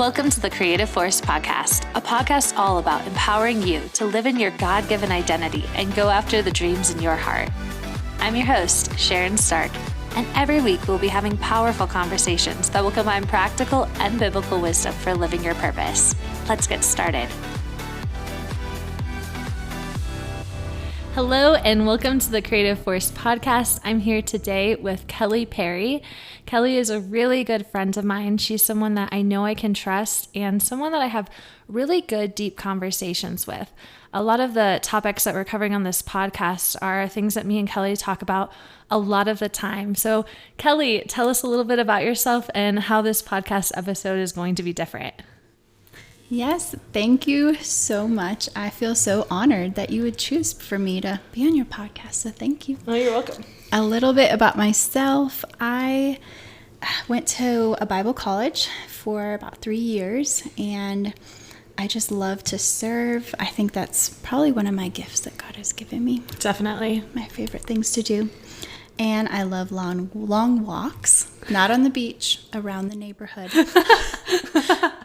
Welcome to the Creative Force Podcast, a podcast all about empowering you to live in your God-given identity and go after the dreams in your heart. I'm your host, Sharon Stark, and every week we'll be having powerful conversations that will combine practical and biblical wisdom for living your purpose. Let's get started. Hello and welcome to the Creative Force Podcast. I'm here today with Kelley Perry. Kelley is a really good friend of mine. She's someone that I know I can trust and someone that I have really good, deep conversations with. A lot of the topics that we're covering on this podcast are things that me and Kelley talk about a lot of the time. So Kelley, tell us a little bit about yourself and how this podcast episode is going to be different. Yes, thank you so much. I feel so honored that you would choose for me to be on your podcast, so thank you. Oh, you're welcome. A little bit about myself. I went to a Bible college for about 3 years, and I just love to serve. I think that's probably one of my gifts that God has given me. Definitely. My favorite things to do. And I love long walks, not on the beach, around the neighborhood.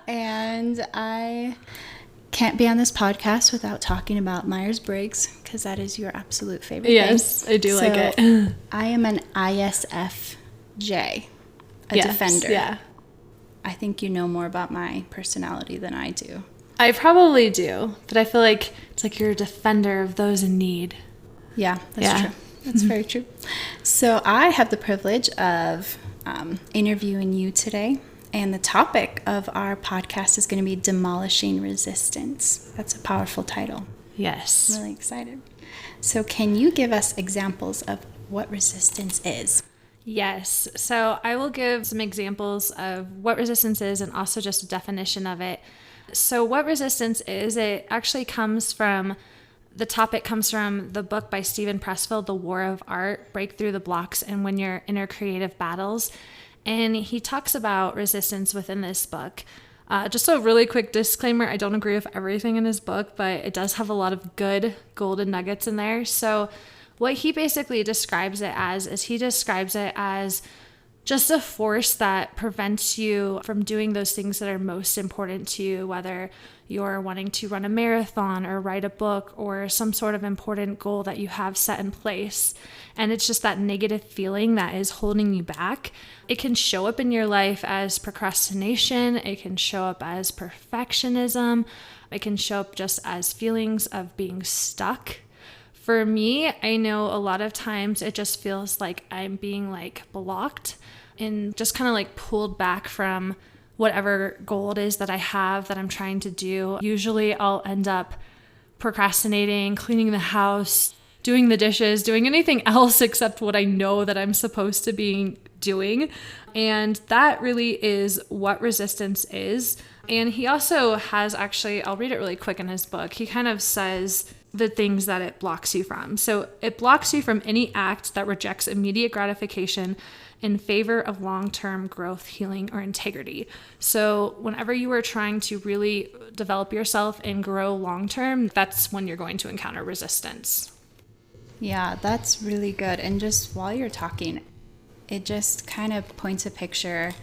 And I can't be on this podcast without talking about Myers-Briggs, because that is your absolute favorite thing. Yes, I do like it. I am an ISFJ, a defender. Yeah. I think you know more about my personality than I do. I probably do, but I feel like it's like you're a defender of those in need. Yeah, that's true. That's very true. So I have the privilege of interviewing you today. And the topic of our podcast is going to be Demolishing Resistance. That's a powerful title. Yes. I'm really excited. So can you give us examples of what resistance is? Yes. So I will give some examples of what resistance is and also just a definition of it. So what resistance is, it actually comes from, the topic comes from the book by Pressfield, The War of Art, Break Through the Blocks and Win Your Inner Creative Battles. And he talks about resistance within this book. Just a really quick disclaimer, I don't agree with everything in his book, but it does have a lot of good golden nuggets in there. So what he basically describes it as is he describes it as just a force that prevents you from doing those things that are most important to you, whether you're wanting to run a marathon or write a book or some sort of important goal that you have set in place. And it's just that negative feeling that is holding you back. It can show up in your life as procrastination. It can show up as perfectionism. It can show up just as feelings of being stuck. For me, I know a lot of times it just feels like I'm being blocked and just kind of pulled back from whatever goal it is that I have that I'm trying to do. Usually I'll end up procrastinating, cleaning the house, doing the dishes, doing anything else except what I know that I'm supposed to be doing. And that really is what resistance is. And he also has I'll read it really quick in his book. He kind of says the things that it blocks you from. So it blocks you from any act that rejects immediate gratification in favor of long-term growth, healing, or integrity. So whenever you are trying to really develop yourself and grow long-term, that's when you're going to encounter resistance. Yeah, that's really good. And just while you're talking, it just kind of points a picture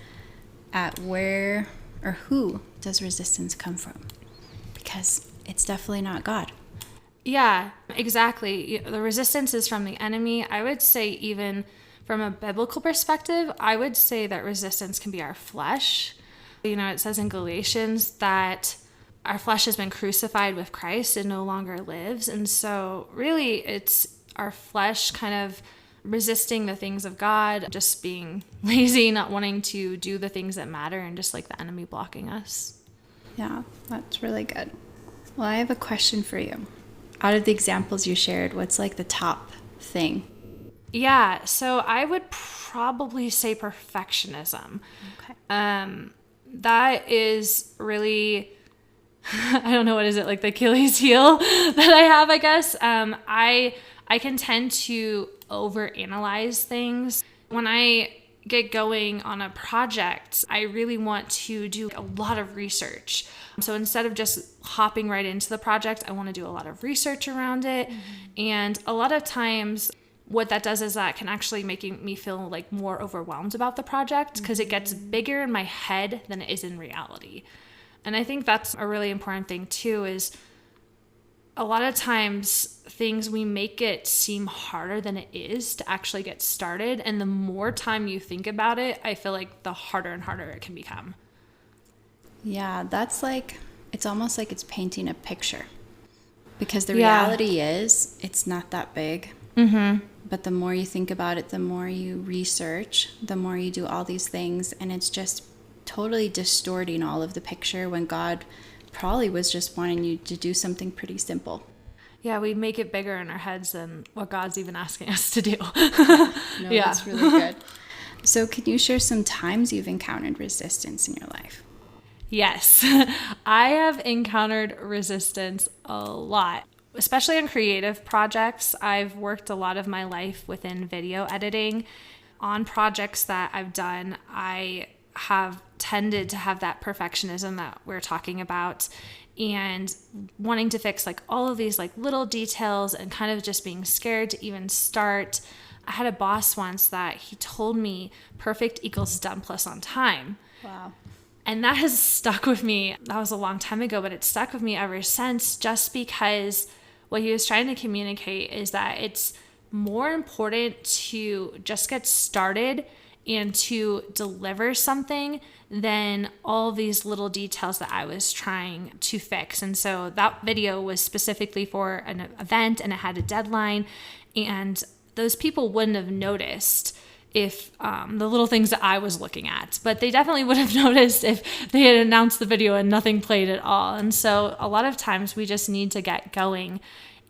at where or who does resistance come from? Because it's definitely not God. Yeah, exactly. The resistance is from the enemy. I would say even from a biblical perspective, I would say that resistance can be our flesh. It says in Galatians that our flesh has been crucified with Christ and no longer lives. And so really it's our flesh kind of resisting the things of God, just being lazy, not wanting to do the things that matter, and just the enemy blocking us. Yeah, that's really good. Well, I have a question for you. Out of the examples you shared, what's the top thing? Yeah, so I would probably say perfectionism. Okay. That is really, I don't know, what is it, the Achilles heel that I have, I guess. I can tend to overanalyze things. When I get going on a project, I really want to do a lot of research. So instead of just hopping right into the project, I want to do a lot of research around it. Mm-hmm. And a lot of times what that does is that can actually making me feel like more overwhelmed about the project because it gets bigger in my head than it is in reality. And I think that's a really important thing too, is a lot of times things, we make it seem harder than it is to actually get started. And the more time you think about it, I feel like the harder and harder it can become. Yeah, that's like, it's almost like it's painting a picture. Because the reality is, it's not that big. Mm-hmm. But the more you think about it, the more you research, the more you do all these things. And it's just totally distorting all of the picture when God probably was just wanting you to do something pretty simple. Yeah, we make it bigger in our heads than what God's even asking us to do. That's really good. So can you share some times you've encountered resistance in your life? Yes, I have encountered resistance a lot, especially on creative projects. I've worked a lot of my life within video editing. On projects that I've done, I have tended to have that perfectionism that we're talking about and wanting to fix like all of these like little details and kind of just being scared to even start. I had a boss once that he told me perfect equals done plus on time. Wow. And that has stuck with me. That was a long time ago, but it's stuck with me ever since, just because what he was trying to communicate is that it's more important to just get started and to deliver something than all these little details that I was trying to fix. And so that video was specifically for an event and it had a deadline, and those people wouldn't have noticed if the little things that I was looking at, but they definitely would have noticed if they had announced the video and nothing played at all. And so a lot of times we just need to get going.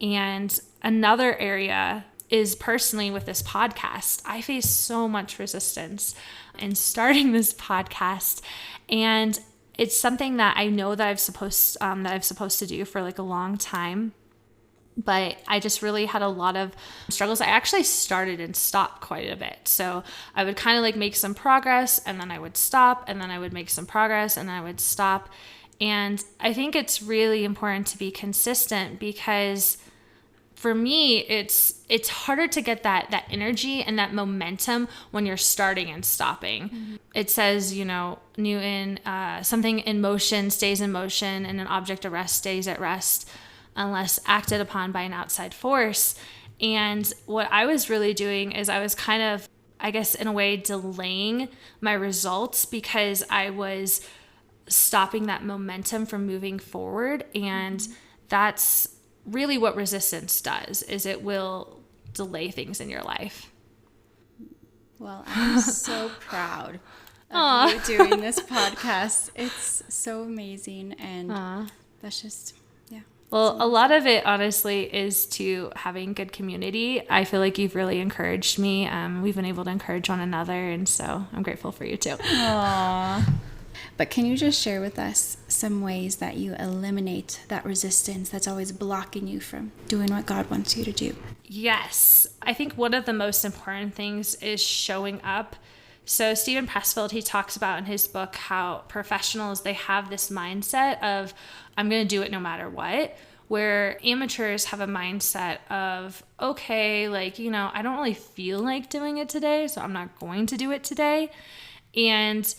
And another area is personally with this podcast. I face so much resistance in starting this podcast, and it's something that I know that I've supposed to do for like a long time. But I just really had a lot of struggles. I actually started and stopped quite a bit. So I would kind of like make some progress and then I would stop, and then I would make some progress and then I would stop. And I think it's really important to be consistent, because for me, it's harder to get that energy and that momentum when you're starting and stopping. Mm-hmm. It says, Newton, something in motion stays in motion and an object at rest stays at rest unless acted upon by an outside force. And what I was really doing is I was kind of, I guess, in a way, delaying my results because I was stopping that momentum from moving forward. And that's really what resistance does, is it will delay things in your life. Well, I'm so proud of you doing this podcast. It's so amazing. And that's just... Well, a lot of it, honestly, is to having good community. I feel like you've really encouraged me. We've been able to encourage one another, and so I'm grateful for you too. Aww. But can you just share with us some ways that you eliminate that resistance that's always blocking you from doing what God wants you to do? Yes. I think one of the most important things is showing up. So Stephen Pressfield, he talks about in his book how professionals, they have this mindset of, I'm going to do it no matter what, where amateurs have a mindset of, okay, like, I don't really feel like doing it today, so I'm not going to do it today. And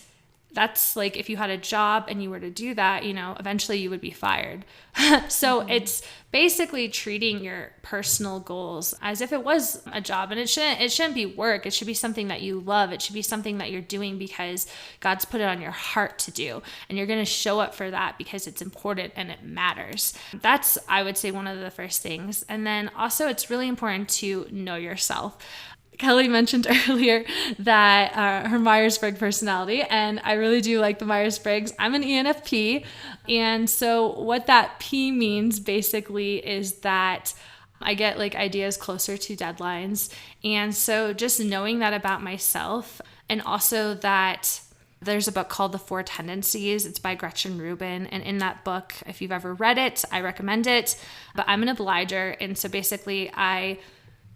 that's like if you had a job and you were to do that, eventually you would be fired. So it's basically treating your personal goals as if it was a job, and it shouldn't be work. It should be something that you love. It should be something that you're doing because God's put it on your heart to do, and you're going to show up for that because it's important and it matters. That's, I would say, one of the first things. And then also it's really important to know yourself. Kelley mentioned earlier that her Myers-Briggs personality, and I really do like the Myers-Briggs. I'm an ENFP, and so what that P means basically is that I get like ideas closer to deadlines. And so just knowing that about myself, and also that there's a book called The Four Tendencies. It's by Gretchen Rubin. And in that book, if you've ever read it, I recommend it. But I'm an obliger, and so basically I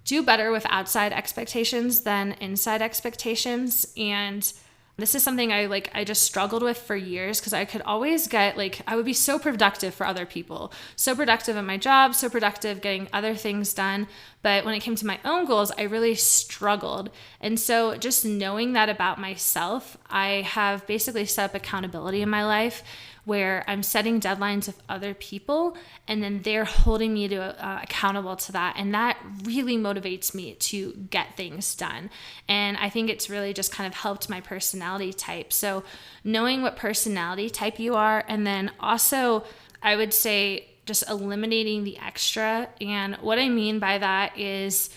do better with outside expectations than inside expectations. And This is something I just struggled with for years, because I could always get I would be so productive for other people, so productive at my job, so productive getting other things done. But when it came to my own goals, I really struggled. And so just knowing that about myself, I have basically set up accountability in my life where I'm setting deadlines with other people, and then they're holding me to accountable to that. And that really motivates me to get things done. And I think it's really just kind of helped my personality type. So knowing what personality type you are, and then also I would say just eliminating the extra. And what I mean by that is,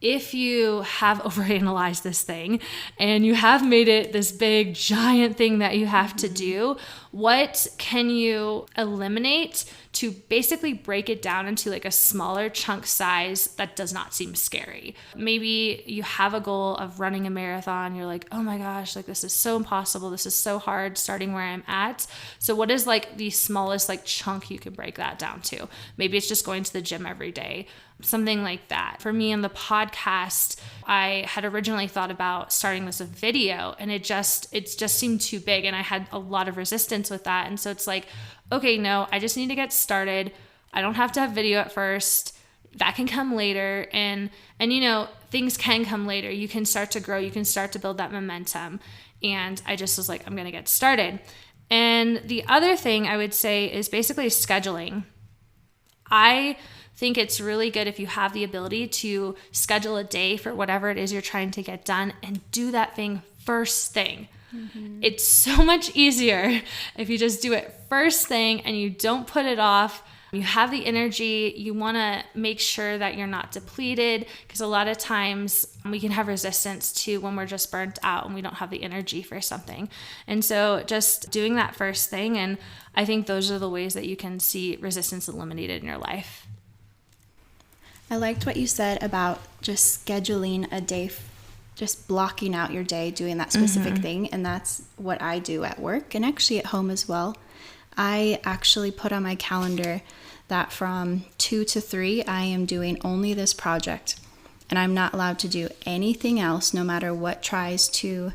if you have overanalyzed this thing and you have made it this big giant thing that you have to do, what can you eliminate to basically break it down into a smaller chunk size that does not seem scary? Maybe you have a goal of running a marathon. You're like, oh my gosh, this is so impossible. This is so hard starting where I'm at. So what is the smallest chunk you could break that down to? Maybe it's just going to the gym every day. Something like that. For me, in the podcast, I had originally thought about starting this with video, and it just seemed too big, and I had a lot of resistance with that. And so it's okay, no, I just need to get started. I don't have to have video at first. That can come later. And things can come later. You can start to grow. You can start to build that momentum. And I just was I'm going to get started. And the other thing I would say is basically scheduling. I think it's really good if you have the ability to schedule a day for whatever it is you're trying to get done, and do that thing first thing. Mm-hmm. It's so much easier if you just do it first thing and you don't put it off. You have the energy. You want to make sure that you're not depleted, because a lot of times we can have resistance to when we're just burnt out and we don't have the energy for something. And so just doing that first thing, and I think those are the ways that you can see resistance eliminated in your life. I liked what you said about just scheduling a day, just blocking out your day, doing that specific thing. And that's what I do at work, and actually at home as well. I actually put on my calendar that from 2 to 3, I am doing only this project, and I'm not allowed to do anything else, no matter what tries to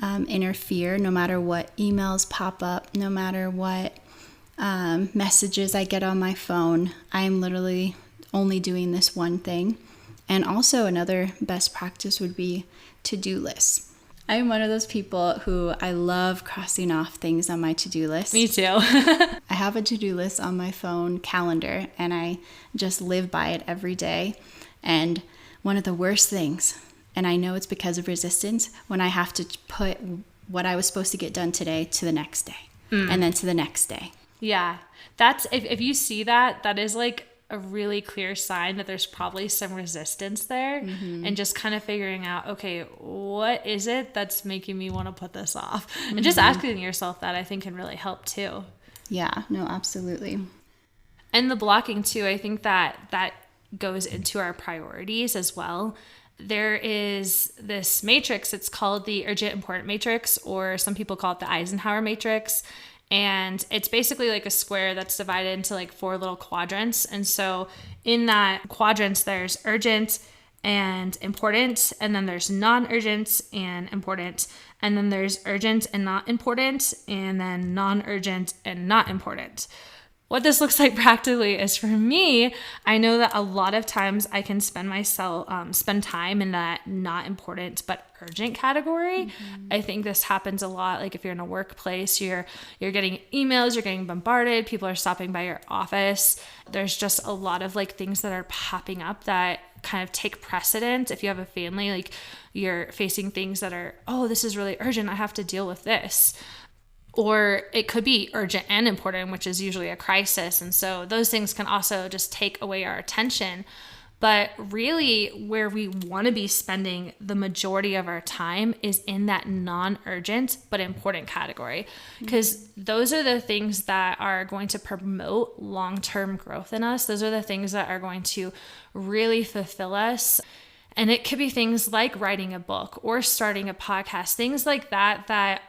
interfere, no matter what emails pop up, no matter what messages I get on my phone. I am literally only doing this one thing. And also another best practice would be to-do lists. I'm one of those people who I love crossing off things on my to-do list. Me too. I have a to-do list on my phone calendar, and I just live by it every day. And one of the worst things, and I know it's because of resistance, when I have to put what I was supposed to get done today to the next day, and then to the next day. Yeah, that's if you see that is a really clear sign that there's probably some resistance there, and just kind of figuring out, okay, what is it that's making me want to put this off? And just asking yourself that, I think, can really help too. Yeah, no, absolutely. And the blocking too, I think that goes into our priorities as well. There is this matrix, it's called the urgent important matrix, or some people call it the Eisenhower matrix. And it's basically a square that's divided into 4 little quadrants. And so in that quadrants, there's urgent and important, and then there's non-urgent and important, and then there's urgent and not important, and then non-urgent and not important. What this looks like practically is, for me, I know that a lot of times I can spend time in that not important but urgent category. I think this happens a lot. If you're in a workplace, you're getting emails, you're getting bombarded, people are stopping by your office. There's just a lot of things that are popping up that kind of take precedent. If you have a family, you're facing things that are, oh, this is really urgent, I have to deal with this. Or it could be urgent and important, which is usually a crisis. And so those things can also just take away our attention. But really, where we want to be spending the majority of our time is in that non-urgent but important category, because those are the things that are going to promote long-term growth in us. Those are the things that are going to really fulfill us. And it could be things like writing a book or starting a podcast, things like that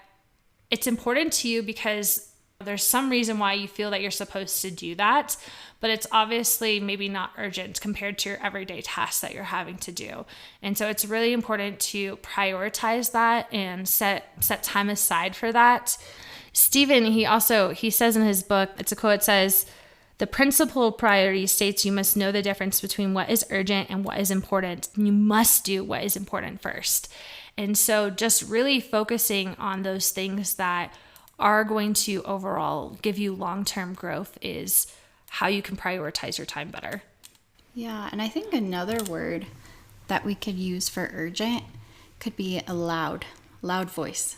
it's important to you because there's some reason why you feel that you're supposed to do that, but it's obviously maybe not urgent compared to your everyday tasks that you're having to do. And so it's really important to prioritize that and set time aside for that. Stephen, he says in his book, it's a quote, it says, "The principle of priority states you must know the difference between what is urgent and what is important. You must do what is important first." And so just really focusing on those things that are going to overall give you long-term growth is how you can prioritize your time better. Yeah, and I think another word that we could use for urgent could be a loud voice.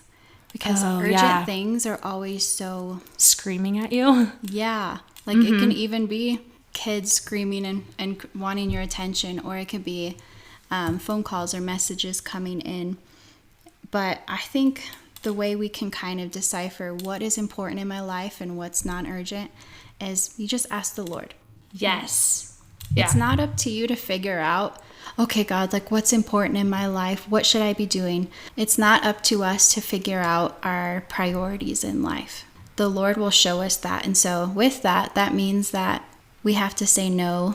Because urgent things are always so... screaming at you? Yeah. Like it can even be kids screaming and wanting your attention, or it could be phone calls or messages coming in. But I think the way we can kind of decipher what is important in my life and what's non-urgent is you just ask the Lord. Yes. It's not up to you to figure out, okay, God, like what's important in my life? What should I be doing? It's not up to us to figure out our priorities in life. The Lord will show us that. And so with that, that means that we have to say no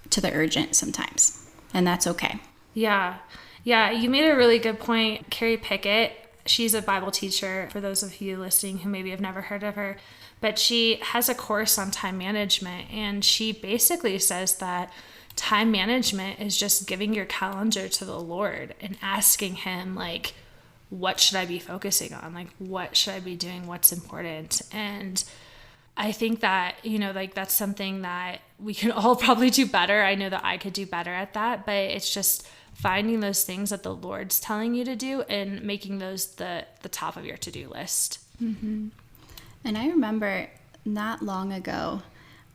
to the urgent sometimes. And that's okay. Yeah. Yeah. You made a really good point. Carrie Pickett, she's a Bible teacher, for those of you listening who maybe have never heard of her, but she has a course on time management. And she basically says that time management is just giving your calendar to the Lord and asking him, like, what should I be focusing on? Like, what should I be doing? What's important? And I think that, like that's something that we can all probably do better. I know that I could do better at that, but it's just finding those things that the Lord's telling you to do and making those the top of your to-do list. Mm-hmm. And I remember not long ago,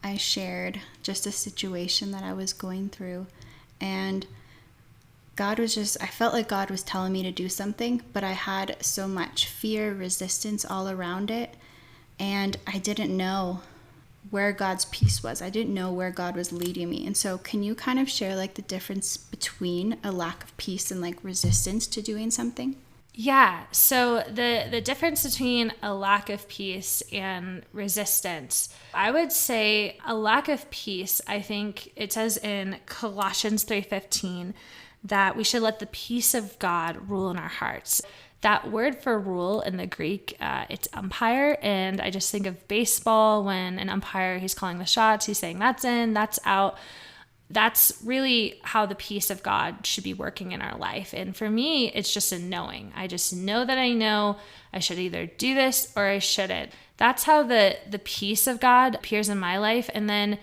I shared just a situation that I was going through, and I felt like God was telling me to do something, but I had so much fear, resistance all around it, and I didn't know where God's peace was. I didn't know where God was leading me. And so can you kind of share like the difference between a lack of peace and like resistance to doing something? Yeah. So the difference between a lack of peace and resistance, I would say a lack of peace, I think it says in Colossians 3:15 that we should let the peace of God rule in our hearts. That word for rule in the Greek, it's umpire. And I just think of baseball when an umpire, he's calling the shots, he's saying that's in, that's out. That's really how the peace of God should be working in our life. And for me, it's just a knowing. I just know that I know I should either do this or I shouldn't. That's how the peace of God appears in my life. And then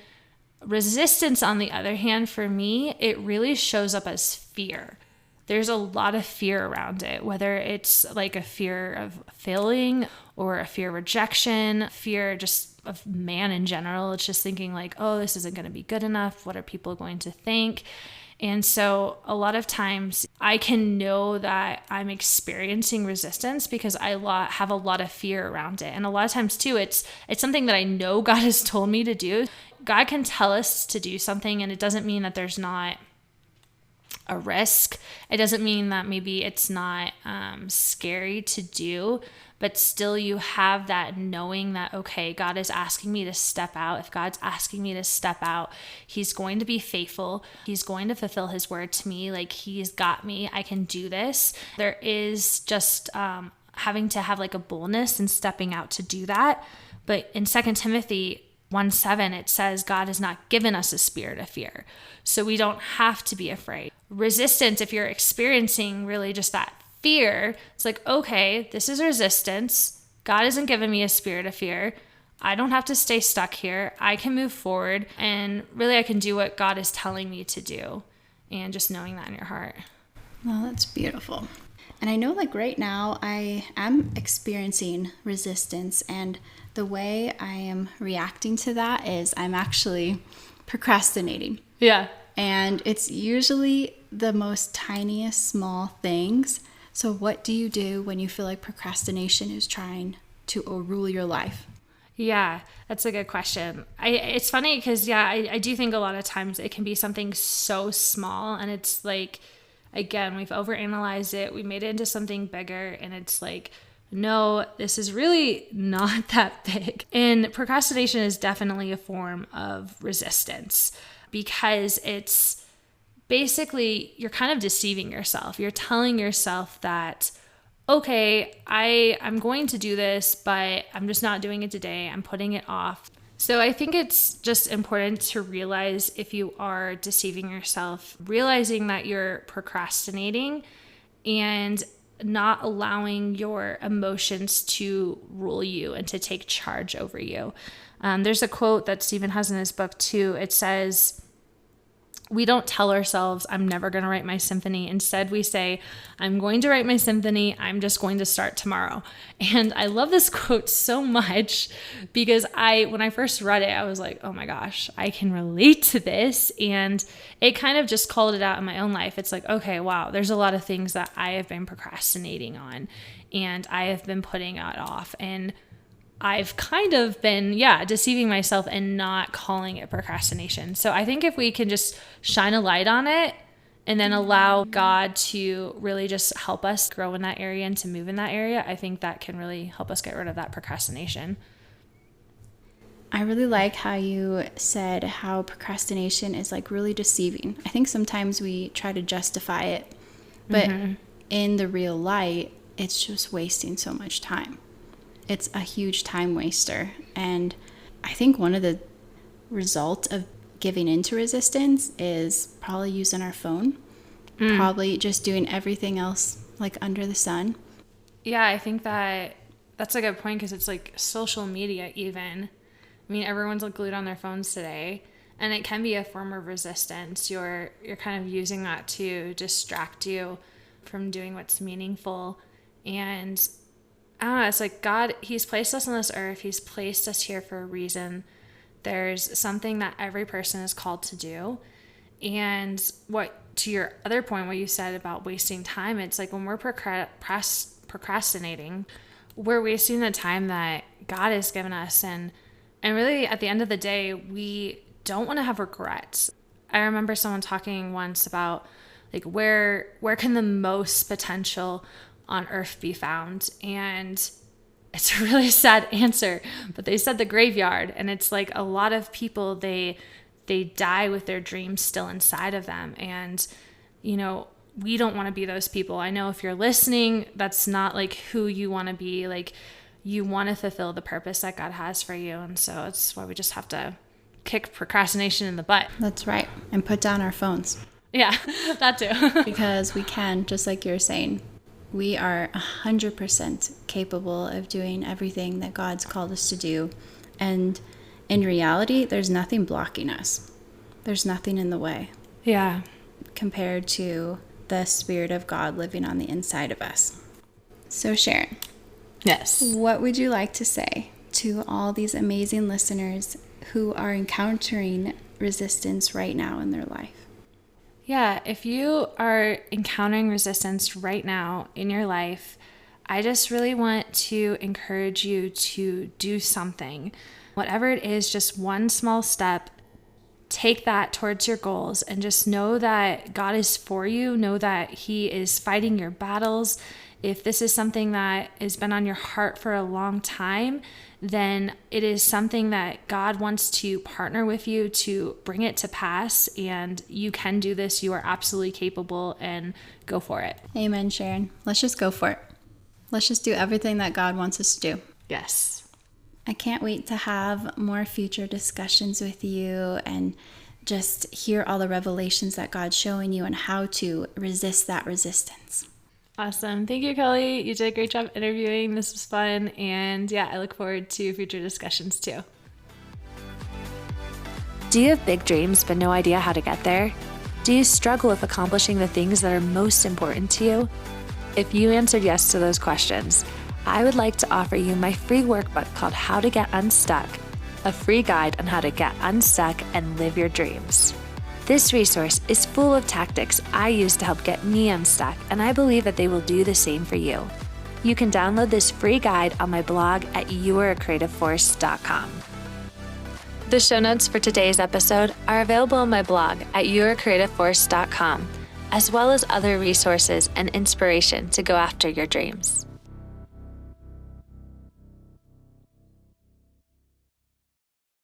resistance, on the other hand, for me, it really shows up as fear. There's a lot of fear around it, whether it's like a fear of failing or a fear of rejection, fear just of man in general. It's just thinking like, oh, this isn't going to be good enough. What are people going to think? And so a lot of times I can know that I'm experiencing resistance because I have a lot of fear around it. And a lot of times too, it's something that I know God has told me to do. God can tell us to do something, and it doesn't mean that there's not a risk. It doesn't mean that maybe it's not scary to do, but still you have that knowing that, okay, God is asking me to step out. If God's asking me to step out, he's going to be faithful. He's going to fulfill his word to me. Like, he's got me. I can do this. There is just having to have like a boldness and stepping out to do that. But in 2 Timothy 1:7, it says God has not given us a spirit of fear. So we don't have to be afraid. Resistance, if you're experiencing really just that fear, it's like, okay, this is resistance. God hasn't given me a spirit of fear. I don't have to stay stuck here. I can move forward, and really I can do what God is telling me to do, and just knowing that in your heart. Well, that's beautiful. And I know like right now I am experiencing resistance, and the way I am reacting to that is I'm actually procrastinating. Yeah. And it's usually the most tiniest small things. So what do you do when you feel like procrastination is trying to rule your life? Yeah, that's a good question. It's funny because, I do think a lot of times it can be something so small, and it's like, again, we've overanalyzed it. We made it into something bigger, and it's like no, this is really not that big. And procrastination is definitely a form of resistance because it's basically, you're kind of deceiving yourself. You're telling yourself that, okay, I'm going to do this, but I'm just not doing it today. I'm putting it off. So I think it's just important to realize if you are deceiving yourself, realizing that you're procrastinating and not allowing your emotions to rule you and to take charge over you. There's a quote that Stephen has in his book too. It says, we don't tell ourselves, I'm never going to write my symphony. Instead, we say, I'm going to write my symphony. I'm just going to start tomorrow. And I love this quote so much because when I first read it, I was like, oh my gosh, I can relate to this. And it kind of just called it out in my own life. It's like, okay, wow, there's a lot of things that I have been procrastinating on and I have been putting it off. And I've kind of been, deceiving myself and not calling it procrastination. So I think if we can just shine a light on it and then allow God to really just help us grow in that area and to move in that area, I think that can really help us get rid of that procrastination. I really like how you said how procrastination is like really deceiving. I think sometimes we try to justify it, but in the real light, it's just wasting so much time. It's a huge time waster. And I think one of the results of giving into resistance is probably using our phone, probably just doing everything else like under the sun. Yeah, I think that's a good point because it's like social media even. I mean, everyone's like glued on their phones today, and it can be a form of resistance. You're kind of using that to distract you from doing what's meaningful. And I don't know, it's like God, he's placed us on this earth. He's placed us here for a reason. There's something that every person is called to do. And to your other point, what you said about wasting time, it's like when we're procrastinating, we're wasting the time that God has given us. And really at the end of the day, we don't want to have regrets. I remember someone talking once about like where can the most potential on earth be found? And it's a really sad answer, but they said the graveyard. And it's like a lot of people, they die with their dreams still inside of them. And, we don't want to be those people. I know if you're listening, that's not like who you want to be. Like you want to fulfill the purpose that God has for you. And so it's why we just have to kick procrastination in the butt. That's right. And put down our phones. Yeah, that too. Because we can, just like you're saying, we are 100% capable of doing everything that God's called us to do. And in reality, there's nothing blocking us. There's nothing in the way. Yeah. Compared to the Spirit of God living on the inside of us. So Sharon. Yes. What would you like to say to all these amazing listeners who are encountering resistance right now in their life? Yeah, if you are encountering resistance right now in your life, I just really want to encourage you to do something. Whatever it is, just one small step, take that towards your goals and just know that God is for you. Know that He is fighting your battles. If this is something that has been on your heart for a long time, then it is something that God wants to partner with you to bring it to pass. And you can do this. You are absolutely capable, and go for it. Amen, Sharon. Let's just go for it. Let's just do everything that God wants us to do. Yes. I can't wait to have more future discussions with you and just hear all the revelations that God's showing you and how to resist that resistance. Awesome. Thank you, Kelley. You did a great job interviewing. This was fun. And yeah, I look forward to future discussions too. Do you have big dreams but no idea how to get there? Do you struggle with accomplishing the things that are most important to you? If you answered yes to those questions, I would like to offer you my free workbook called How to Get Unstuck, a free guide on how to get unstuck and live your dreams. This resource is full of tactics I use to help get me unstuck, and I believe that they will do the same for you. You can download this free guide on my blog at youareacreativeforce.com. The show notes for today's episode are available on my blog at youareacreativeforce.com, as well as other resources and inspiration to go after your dreams.